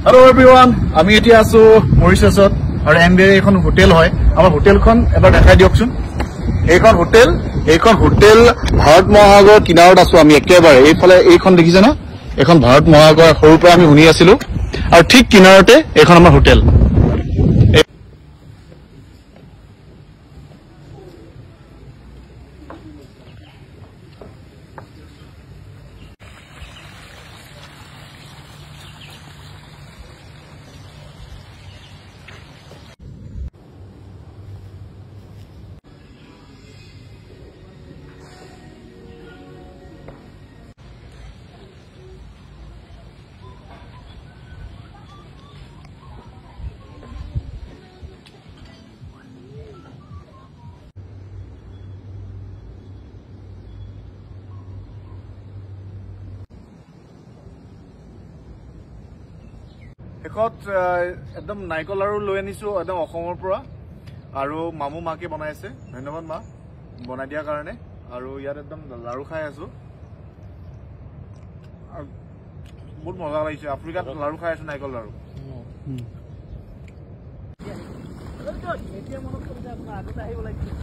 Hello everyone, আমি এতিয়া আছো মৰিছাছত আৰু এমবিএ এখন হোটেল হয় আমাৰ হোটেলখন এবাৰ দেখাই দিয়কচোন এইখন হোটেল ভাৰত মহাসাগৰ কিনাৰত আছো আমি একেবাৰে এইফালে এইখন দেখিছে না এখন ভাৰত মহাসাগৰ সৰুৰ পৰা আমি শুনি আছিলো আৰু ঠিক কিনাৰতে এইখন আমাৰ হোটেল এখত একদম নাইকল আৰু লৈ আনিছো একদম অসমৰ পৰা আৰু মামু মাকে বনাইছে ধন্যবাদ মা বনাই দিয়াৰ কাৰণে আৰু ইয়াত একদম লাৰু খাই আছো বহুত মজা লাগিছে আফ্ৰিকাত লাৰু খাই আছো নাইকল লাৰু এতিয়া মনত কৰিছে আপোনাৰ আগতে আহিব লাগিছিল